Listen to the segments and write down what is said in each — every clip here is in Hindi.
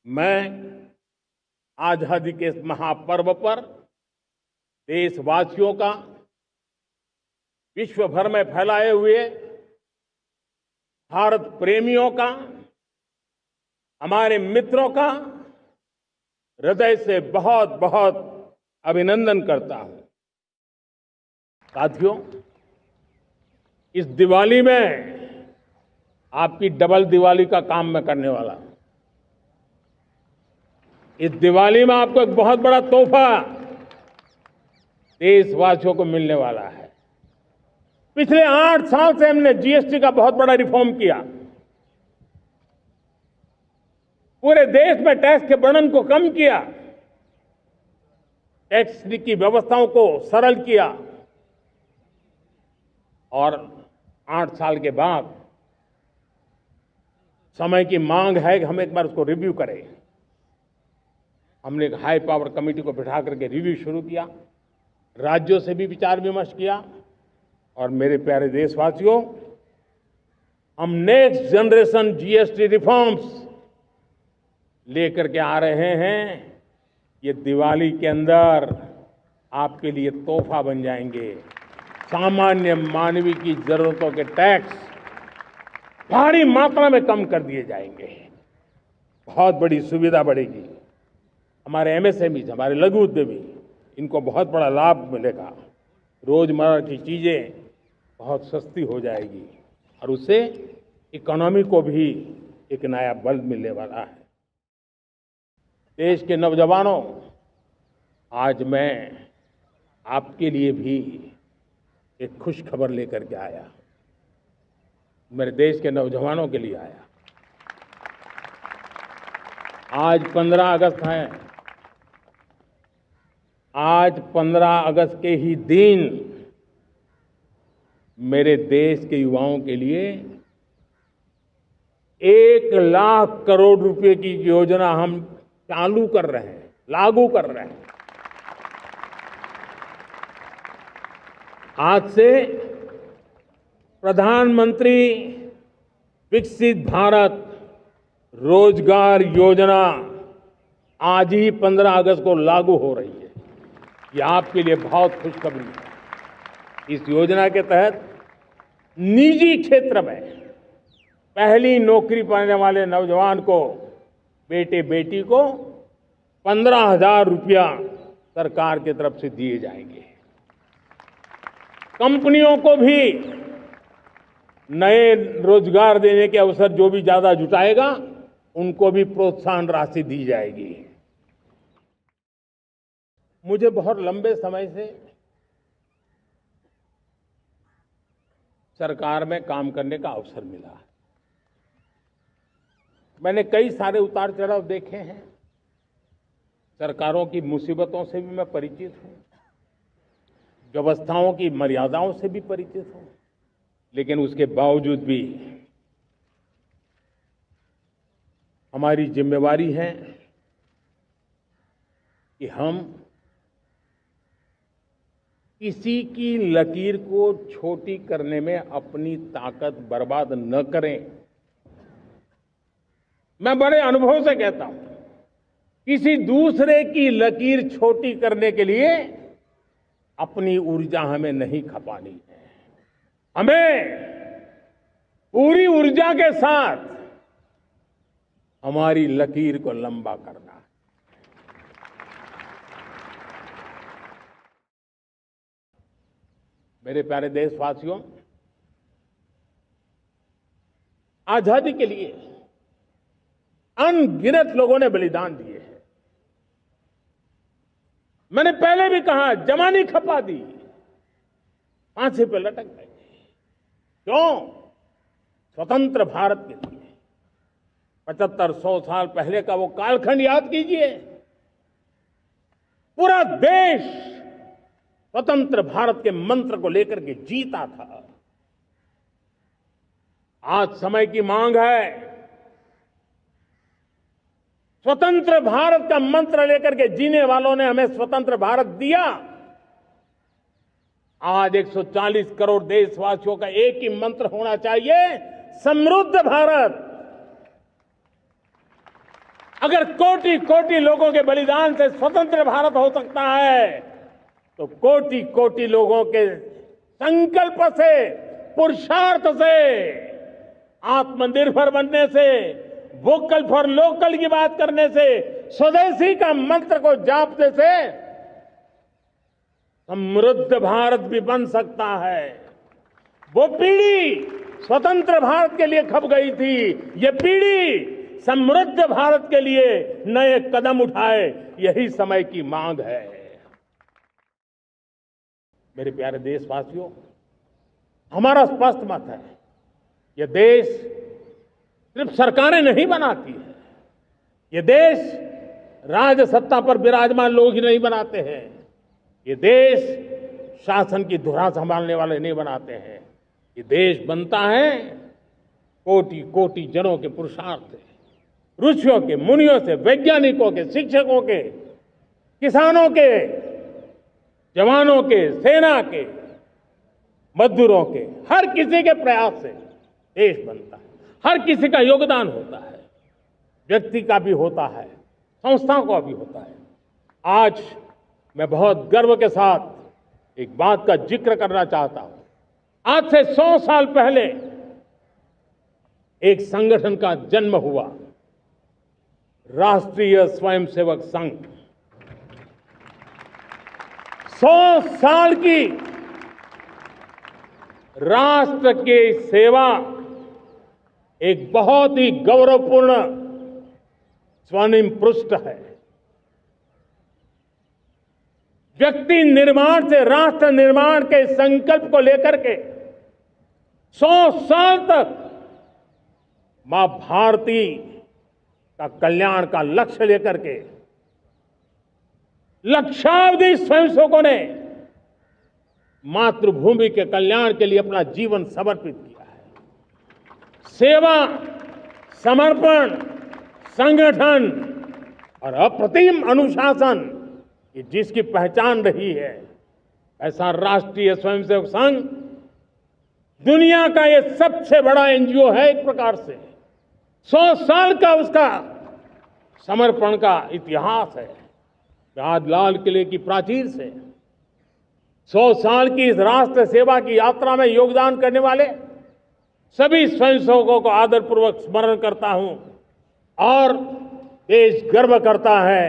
मैं आजादी के इस महापर्व पर देशवासियों का विश्व भर में फैलाए हुए भारत प्रेमियों का, हमारे मित्रों का हृदय से बहुत बहुत अभिनंदन करता हूं। साथियों, इस दिवाली में आपकी डबल दिवाली का काम मैं करने वाला हूं। इस दिवाली में आपको एक बहुत बड़ा तोहफा देशवासियों को मिलने वाला है। पिछले 8 साल से हमने जीएसटी का बहुत बड़ा रिफॉर्म किया। पूरे देश में टैक्स के बर्डन को कम किया, टैक्स की व्यवस्थाओं को सरल किया और 8 साल के बाद समय की मांग है कि हम एक बार उसको रिव्यू करें। हमने एक हाई पावर कमेटी को बिठा करके रिव्यू शुरू किया, राज्यों से भी विचार विमर्श किया और मेरे प्यारे देशवासियों, हम नेक्स्ट जनरेशन जीएसटी रिफॉर्म्स लेकर के आ रहे हैं। ये दिवाली के अंदर आपके लिए तोहफा बन जाएंगे। सामान्य मानवीय की जरूरतों के टैक्स भारी मात्रा में कम कर दिए जाएंगे। बहुत बड़ी सुविधा बढ़ेगी। हमारे एमएसएमई, हमारे लघु उद्यमी, इनको बहुत बड़ा लाभ मिलेगा। रोजमर्रा की चीजें बहुत सस्ती हो जाएगी और उससे इकोनॉमी को भी एक नया बल मिलने वाला है। देश के नौजवानों, आज मैं आपके लिए भी एक खुश खबर लेकर के आया। मेरे देश के नौजवानों के लिए आया। आज 15 अगस्त है। आज 15 अगस्त के ही दिन मेरे देश के युवाओं के लिए 1 लाख करोड़ रुपए की योजना हम चालू कर रहे हैं, लागू कर रहे हैं। आज से प्रधानमंत्री विकसित भारत रोजगार योजना आज ही 15 अगस्त को लागू हो रही है। ये आपके लिए बहुत खुशखबरी है। इस योजना के तहत निजी क्षेत्र में पहली नौकरी पाने वाले नौजवान को, बेटे बेटी को 15,000 रुपया सरकार की तरफ से दिए जाएंगे। कंपनियों को भी नए रोजगार देने के अवसर जो भी ज्यादा जुटाएगा, उनको भी प्रोत्साहन राशि दी जाएगी। मुझे बहुत लंबे समय से सरकार में काम करने का अवसर मिला है। मैंने कई सारे उतार चढ़ाव देखे हैं। सरकारों की मुसीबतों से भी मैं परिचित हूं, व्यवस्थाओं की मर्यादाओं से भी परिचित हूं, लेकिन उसके बावजूद भी हमारी जिम्मेवारी है कि हम किसी की लकीर को छोटी करने में अपनी ताकत बर्बाद न करें। मैं बड़े अनुभव से कहता हूं, किसी दूसरे की लकीर छोटी करने के लिए अपनी ऊर्जा हमें नहीं खपानी है। हमें पूरी ऊर्जा के साथ हमारी लकीर को लंबा करना है। मेरे प्यारे देशवासियों, आजादी के लिए अनगिनत लोगों ने बलिदान दिए हैं। मैंने पहले भी कहा, जवानी खपा दी, फांसी पे लटक गए। क्यों? स्वतंत्र भारत के लिए। 75-100 साल पहले का वो कालखंड याद कीजिए। पूरा देश स्वतंत्र भारत के मंत्र को लेकर के जीता था। आज समय की मांग है, स्वतंत्र भारत का मंत्र लेकर के जीने वालों ने हमें स्वतंत्र भारत दिया। आज 140 करोड़ देशवासियों का एक ही मंत्र होना चाहिए, समृद्ध भारत। अगर कोटि कोटि लोगों के बलिदान से स्वतंत्र भारत हो सकता है, तो कोटि कोटि लोगों के संकल्प से, पुरुषार्थ से, आत्मनिर्भर बनने से, वोकल फॉर लोकल की बात करने से, स्वदेशी का मंत्र को जापने से समृद्ध भारत भी बन सकता है। वो पीढ़ी स्वतंत्र भारत के लिए खप गई थी, ये पीढ़ी समृद्ध भारत के लिए नए कदम उठाए, यही समय की मांग है। मेरे प्यारे देशवासियों, हमारा स्पष्ट मत है, यह देश सिर्फ सरकारें नहीं बनाती है, ये देश राज सत्ता पर विराजमान लोग ही नहीं बनाते हैं, ये देश शासन की धुरा संभालने वाले नहीं बनाते हैं, ये देश बनता है कोटि कोटि जनों के पुरुषार्थ से, ऋषियों के, मुनियों से, वैज्ञानिकों के, शिक्षकों के, किसानों के, जवानों के, सेना के, मजदूरों के, हर किसी के प्रयास से देश बनता है। हर किसी का योगदान होता है, व्यक्ति का भी होता है, संस्थाओं का भी होता है। आज मैं बहुत गर्व के साथ एक बात का जिक्र करना चाहता हूं। आज से 100 साल पहले एक संगठन का जन्म हुआ, राष्ट्रीय स्वयंसेवक संघ। 100 साल की राष्ट्र की सेवा एक बहुत ही गौरवपूर्ण स्वर्णिम पृष्ठ है। व्यक्ति निर्माण से राष्ट्र निर्माण के संकल्प को लेकर के 100 साल तक मां भारती का कल्याण का लक्ष्य लेकर के लक्षावधि स्वयंसेवकों ने मातृभूमि के कल्याण के लिए अपना जीवन समर्पित किया है। सेवा, समर्पण, संगठन और अप्रतिम अनुशासन, ये जिसकी पहचान रही है, ऐसा राष्ट्रीय स्वयंसेवक संघ दुनिया का ये सबसे बड़ा एनजीओ है। एक प्रकार से 100 साल का उसका समर्पण का इतिहास है। आज लाल किले की प्राचीर से 100 साल की इस राष्ट्र सेवा की यात्रा में योगदान करने वाले सभी स्वयंसेवकों को आदरपूर्वक स्मरण करता हूं और देश गर्व करता है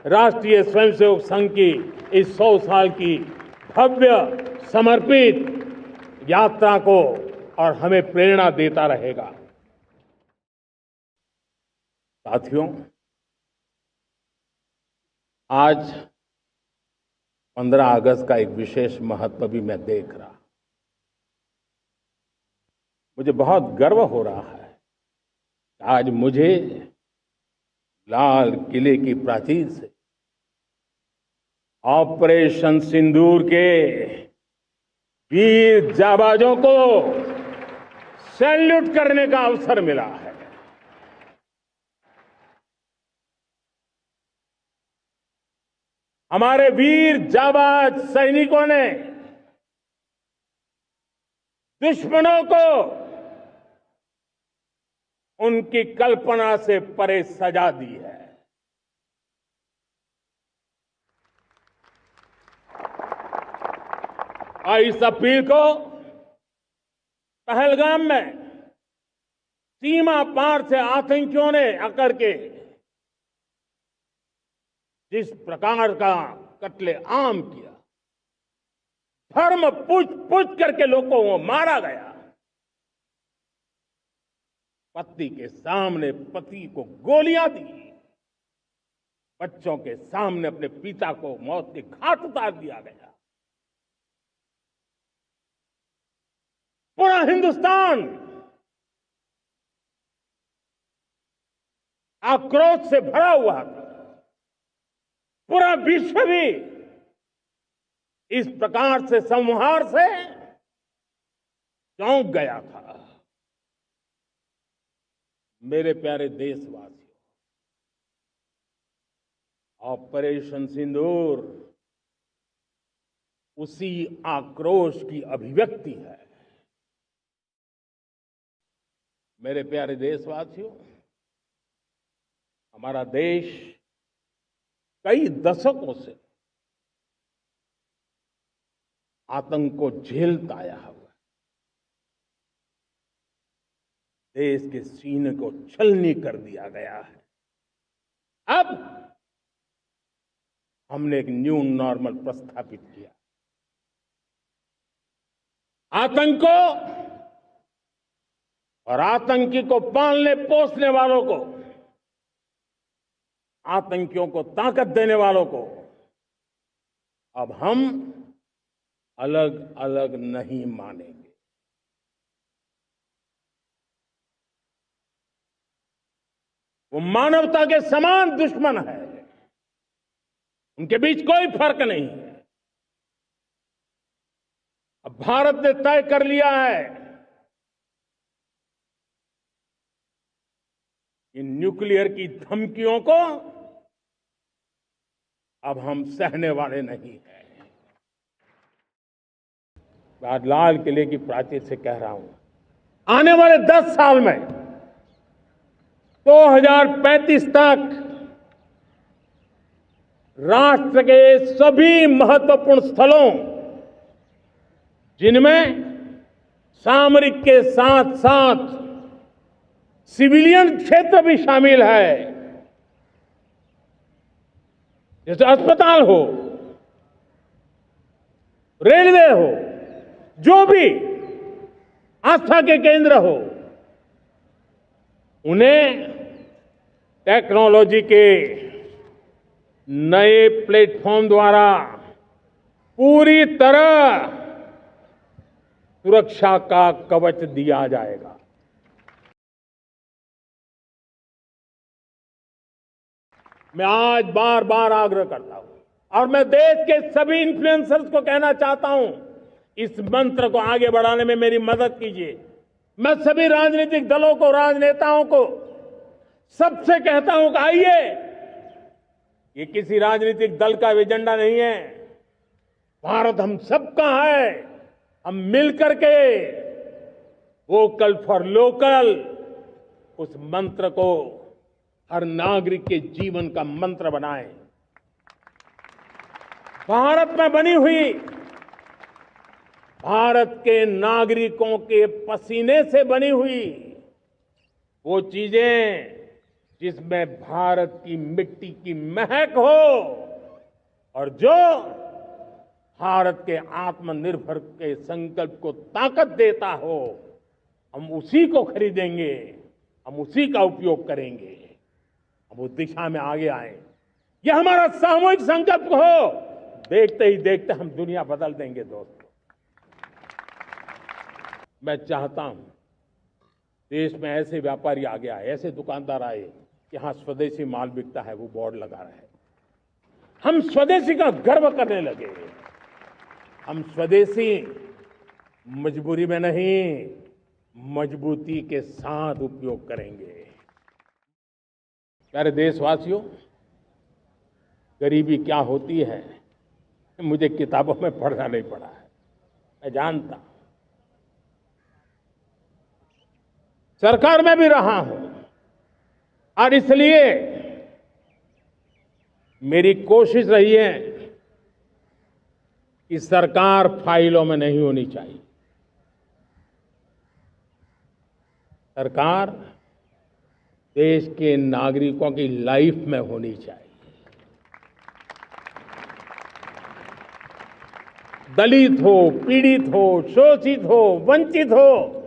राष्ट्रीय स्वयंसेवक संघ की इस 100 साल की भव्य समर्पित यात्रा को, और हमें प्रेरणा देता रहेगा। साथियों, आज 15 अगस्त का एक विशेष महत्व भी मैं देख रहा। मुझे बहुत गर्व हो रहा है। आज मुझे लाल किले की प्राचीर से ऑपरेशन सिंदूर के वीर जाबाजों को सैल्यूट करने का अवसर मिला है। हमारे वीर जाबाज सैनिकों ने दुश्मनों को उनकी कल्पना से परे सजा दी है। और इस अपील को पहलगाम में सीमा पार से आतंकियों ने आकर के जिस प्रकार का कत्ले आम किया, धर्म पूछ करके लोगों को मारा गया, पत्नी के सामने पति को गोलियां दी, बच्चों के सामने अपने पिता को मौत के घाट उतार दिया गया। पूरा हिंदुस्तान आक्रोश से भरा हुआ था। पूरा विश्व भी इस प्रकार से संहार से चौंक गया था। मेरे प्यारे देशवासियों, ऑपरेशन सिंदूर उसी आक्रोश की अभिव्यक्ति है। मेरे प्यारे देशवासियों, हमारा देश कई दशकों से आतंक को झेलता आया हुआ है। देश के सीने को छलनी कर दिया गया है। अब हमने एक न्यू नॉर्मल प्रस्थापित किया। आतंक को और आतंकी को पालने पोसने वालों को, आतंकियों को ताकत देने वालों को अब हम अलग अलग नहीं मानेंगे। वो मानवता के समान दुश्मन है। उनके बीच कोई फर्क नहीं है। अब भारत ने तय कर लिया है कि न्यूक्लियर की धमकियों को अब हम सहने वाले नहीं हैं। मैं आज लाल किले की प्राचीर से कह रहा हूं, आने वाले 10 साल में 2035 तक राष्ट्र के सभी महत्वपूर्ण स्थलों, जिनमें सामरिक के साथ साथ सिविलियन क्षेत्र भी शामिल है, जैसे अस्पताल हो, रेलवे हो, जो भी आस्था के केंद्र हो, उन्हें टेक्नोलॉजी के नए प्लेटफॉर्म द्वारा पूरी तरह सुरक्षा का कवच दिया जाएगा। मैं आज बार बार आग्रह करता हूं और मैं देश के सभी इन्फ्लुएंसर्स को कहना चाहता हूं, इस मंत्र को आगे बढ़ाने में मेरी मदद कीजिए। मैं सभी राजनीतिक दलों को, राजनेताओं को सबसे कहता हूं कि आइए, ये किसी राजनीतिक दल का एजेंडा नहीं है। भारत हम सबका है। हम मिलकर के वोकल फॉर लोकल उस मंत्र को हर नागरिक के जीवन का मंत्र बनाएं। भारत में बनी हुई, भारत के नागरिकों के पसीने से बनी हुई वो चीजें जिसमें भारत की मिट्टी की महक हो और जो भारत के आत्मनिर्भर के संकल्प को ताकत देता हो, हम उसी को खरीदेंगे, हम उसी का उपयोग करेंगे। हम उस दिशा में आगे आए। यह हमारा सामूहिक संकल्प हो। देखते ही देखते हम दुनिया बदल देंगे दोस्तों। मैं चाहता हूं देश में ऐसे व्यापारी आगे आए, ऐसे दुकानदार आए कि यहां स्वदेशी माल बिकता है, वो बोर्ड लगा रहे हैं। हम स्वदेशी का गर्व करने लगे। हम स्वदेशी मजबूरी में नहीं, मजबूती के साथ उपयोग करेंगे। प्यारे देशवासियों, गरीबी क्या होती है मुझे किताबों में पढ़ना नहीं पड़ा है, मैं जानता। सरकार में भी रहा हूं और इसलिए मेरी कोशिश रही है कि सरकार फाइलों में नहीं होनी चाहिए। सरकार देश के नागरिकों की लाइफ में होनी चाहिए। दलित हो, पीड़ित हो, शोषित हो, वंचित हो,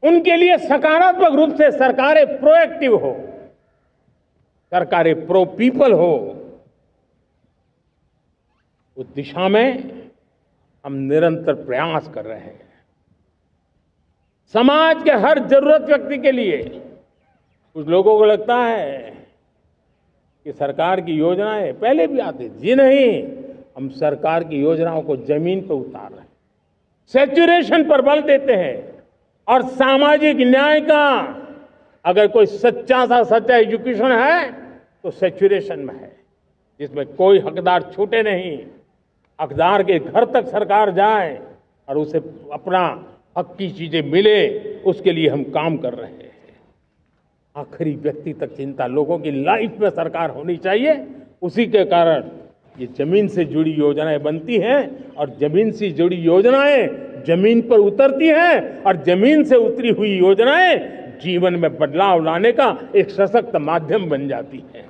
उनके लिए सकारात्मक रूप से सरकारें प्रोएक्टिव हो, सरकारें प्रो पीपल हो। उस दिशा में हम निरंतर प्रयास कर रहे हैं। समाज के हर जरूरत व्यक्ति के लिए। कुछ लोगों को लगता है कि सरकार की योजनाएं पहले भी आती थी। जी नहीं, हम सरकार की योजनाओं को जमीन पर उतार रहे हैं, सैचुरेशन पर बल देते हैं और सामाजिक न्याय का अगर कोई सच्चा एजुकेशन है तो सैचुरेशन में है, जिसमें कोई हकदार छूटे नहीं, हकदार के घर तक सरकार जाए और उसे अपना हक की चीजें मिले, उसके लिए हम काम कर रहे हैं। आखिरी व्यक्ति तक चिंता, लोगों की लाइफ में सरकार होनी चाहिए। उसी के कारण ये जमीन से जुड़ी योजनाएं बनती हैं और जमीन से जुड़ी योजनाएं जमीन पर उतरती हैं और जमीन से उतरी हुई योजनाएं जीवन में बदलाव लाने का एक सशक्त माध्यम बन जाती है।